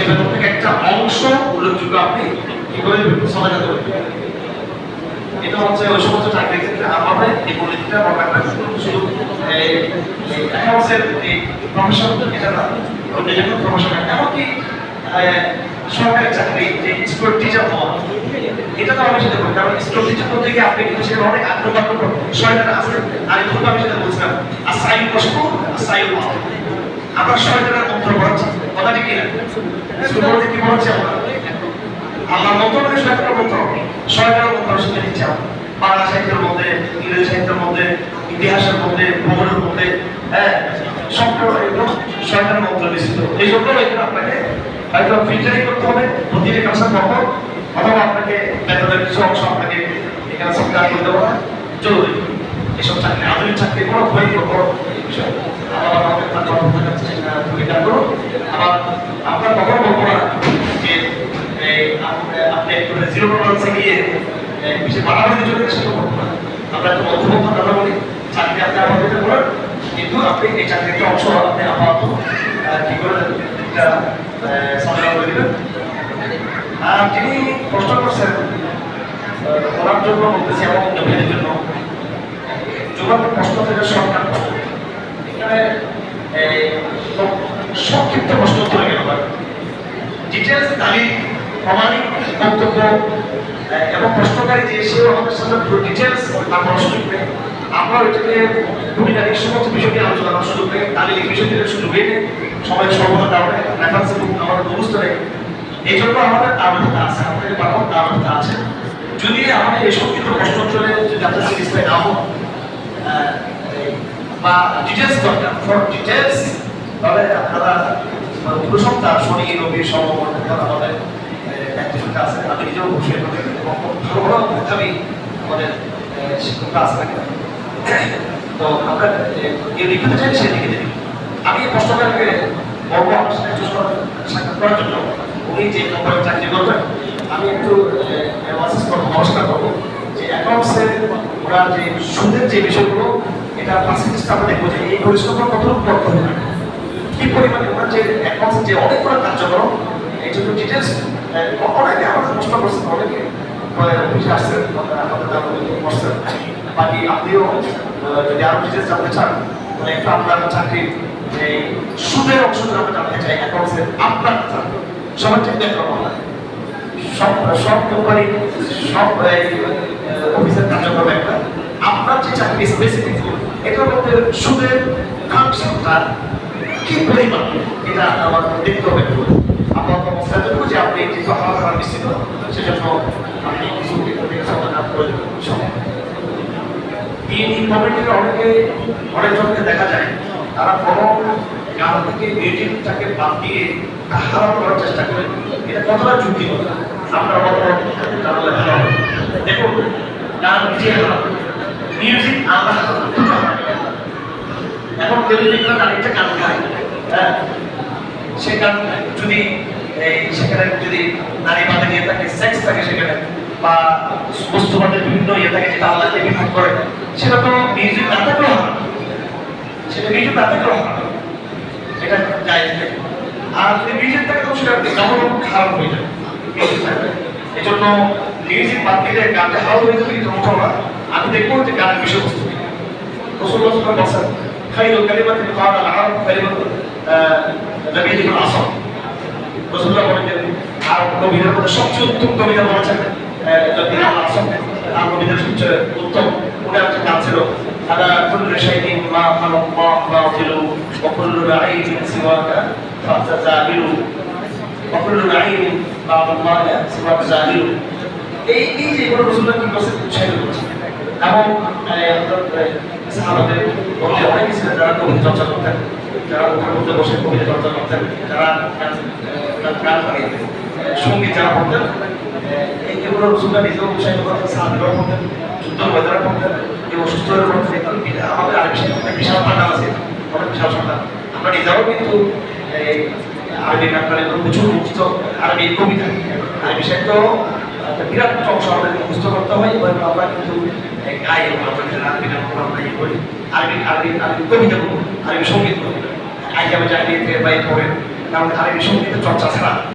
বেতন থেকে একটা অংশ উল্লেখযোগ্য আপনি কি করে সদাকা দেবেন। এটা হচ্ছে ওই সমস্ত চাকরির ক্ষেত্রে আমাদের এই পরিধিটা মনে রাখবেন। শুধু অ্যাকাউন্টসের এই প্রফেশন এটা না, অন্য যে কোনো প্রফেশন, এমনকি সরকারি চাকরি যে স্কুল টিচার হওয়া, এটা তো আমি সেটা বলি। কারণ স্কুল টিচার করতে গিয়ে আপনি কিন্তু সেখানে অনেক আগ্রহ শয়তান আছে। আর এই আমি সেটা বলছিলাম, আর সাইল কষ্ট আর সাইল আমরা শয়তানের মন্ত্র পড়াচ্ছি, কথাটি কি না? স্কুল বলতে কি পড়াচ্ছি আমরা? আল্লাহ মন্ত্র মানে শয়তানের মন্ত্র, শয়তানের মন্ত্র শিখে দিচ্ছি আমরা। বাংলা সাহিত্যের মধ্যে, ইংরেজি সাহিত্যের মধ্যে, ইতিহাসের মধ্যে, ভূগোলের মধ্যে, হ্যাঁ, সম্পূর্ণ একদম শয়তানের মন্ত্র মিশ্রিত। এই জন্য এখানে আপনাকে হয়তো ফিল্টারিং করতে হবে প্রতিটি কাজের পর, অথবা আপনাকে বেতনের কিছু অংশ আপনাকে এখানে সরকার করে দেওয়া জরুরি। এসব চাকরি, আধুনিক চাকরি কোনো ভয় বড় বিষয়। আবার আমাদের ভূমিকা করুন। আবার আপনার কখনো বলবো না যে আপনি একটু জিরো টলারেন্সে গিয়ে বেশি বাড়াবাড়ি জন্য সেটা করবো না। আমরা একটা মধ্যমত কথা বলি, চাকরি আপনি আমার দিতে করেন, কিন্তু আপনি এই চাকরির অংশ আপনি আপাতত কি করে সরকার করে দেবেন। আর যিনি প্রশ্ন করছেন ওনার জন্য বলতেছি, এবং নবীনের জন্য যুবক প্রশ্ন থেকে সরকার এখানে সংক্ষিপ্ত প্রশ্ন উত্তর গেল, ডিটেলস দাবি প্রমাণিক বক্তব্য এবং প্রশ্নকারী যে সেও আমাদের সাথে পুরো ডিটেলস তার প্রশ্ন লিখবে। আমরা ওইটাকে ভূমিকা সমস্ত বিষয় নিয়ে আলোচনা করার সুযোগ নেই, তাহলে এই বিষয় থেকে সুযোগ নেই, সবাই সর্বদা কারণে রেফারেন্স বুক আমাদের মুখস্থ নেই। এই জন্য আমাদের আবেদনটা আছে, আমাদের বারবার আবেদনটা আছে। যদি আমাদের এই সংক্ষিপ্ত প্রশ্ন চলে, যদি আপনার সিরিজটাই না হোক বা ডিটেলস দরকার, ফর ডিটেলস, তাহলে আপনারা পুরো সপ্তাহ শনি রবি সোমবার আমাদের অ্যাক্টিভিটি আছে। আমি নিজেও বসে ভালো ভালো মেধাবী আমাদের শিক্ষকরা আছে নাকি, তো আমরা লিখতে চাই সে লিখে দিই। আমি এই প্রশ্নটাকে বলবো আমার সাথে সাক্ষাৎ করার জন্য, উনি যে কোম্পানির চাকরি করবেন আমি একটু অ্যানালাইসিস করবো, নমস্কার করবো যে অ্যাকাউন্টসের ওরা যে সুদের যে বিষয়গুলো, এটা পার্সেন্টেজটা আমরা দেখবো যে এই পরিশ্রমটা কতটুকু করতে হবে, কি পরিমাণে ওনার যে অ্যাকাউন্টসের যে অনেকগুলো কার্যক্রম, এই জন্য ডিটেলস অনেকে আমাদের প্রশ্ন করছেন, অনেকে অফিসে আসছেন, আমাদের করছেন। বাকি আপনিও যদি আরো ডিটেলস জানতে চান, মানে একটু আপনার চাকরির এই সুদের অংশ আমরা জানতে চাই, অ্যাকাউন্টসের আপনার সবার ঠিক একরকম না, সব সব কোম্পানি সব অফিসের কার্যক্রম একটা, আপনার যে চাকরি স্পেসিফিক এটার মধ্যে সুদের ফাংশনটা কি পরিমাণ, এটা আমার দেখতে হবে। আপনার অবস্থায় দেখবো যে আপনি যেহেতু হাওয়া নিশ্চিত, সেজন্য আপনি কিছু এই কমিটির অনেকজনকে দেখা যায় তারা বড় গান থেকে মিউজিকটাকে বাদ দিয়ে হারাম করার চেষ্টা করে। এটা কতটা ঝুঁকি কথা আপনার জানলে ভালো হবে। দেখুন, গান নিজে হারাম, মিউজিক আমরা এখন কেউ যদি একটা গান গায়, হ্যাঁ, সে গান যদি সেখানে যদি নারী বাদে নিয়ে থাকে, সেক্স থাকে সেখানে, বা বস্তুবাদের বিভিন্ন ইয়ে থাকে যেটা আল্লাহকে বিভাগ করে, সেটা তো মিউজিক না থাকলেও হয়, সেটা মিউজিক না থাকলেও হয়, এটা জায়েজ নেই। আর যদি মিউজিক থাকে তো সেটা কেমন খারাপ হয়ে যায়। এই জন্য মিউজিক বাদ দিলে গানটা খারাপ হয়ে যাবে, কিন্তু ওঠো না। আমি দেখবো যে গানের বিষয়বস্তু রাসূলুল্লাহ সাল্লাল্লাহু আলাইহি ওয়াসাল্লাম খায়রুল কালিমাতিন ক্বালা আল-আরব কালিমাতু নাবিয়্যিল আসর, রাসূলুল্লাহ বলেন যে আর কবিদের মধ্যে সবচেয়ে উত্তম কবিতা বলেছেন নবীর আসর, আর কবিদের সবচেয়ে উত্তম ওনার একটা গান ছিল, আলা কুল্লি শাইইন মা খালাল্লাহু বাতিলু ওয়া কুল্লু রাঈন সিওয়াকা ফাতাযাবিলু ওয়া কুল্লু রাঈন বা'দাল্লাহি সিওয়াকা যাবিলু। এই যে রাসূলুল্লাহ কি বলেছেন, উৎসাহিত করেছেন। এবং সাহাবাদের মধ্যে অনেকে ছিলেন যারা কবিতা চর্চা করতেন, যারা ওখানে মধ্যে বসে কবিতা চর্চা করতেন, যারা গান সঙ্গীত যারা পড়তেন, এগুলো রাসূলুল্লাহ নিজেও উৎসাহিত করতেন, সাহাবাদেরও পড়তেন, যুদ্ধ ময়দানে পড়তেন, এবং সুস্থ হয়ে পড়তেন। আমাদের আরবি সাহিত্যে বিশাল পাঠা আছে, অনেক বিশাল পাঠা। আমরা নিজেরাও কিন্তু আরবি গান প্রচুর মুখস্থ, আরবি কবিতা, আরবি সাহিত্য বিরাট অংশ আমাদের মুখস্থ করতে হয়, এবং আমরা কিন্তু গাই, আরবি গান আমরা ইয়ে করি, আরবি আরবি আরবি কবিতা করবো, আরবি সঙ্গীত করবো, আগে আমি চাকরি বাইরে পড়েন, কারণ আরবি সঙ্গীতের চর্চা ছাড়া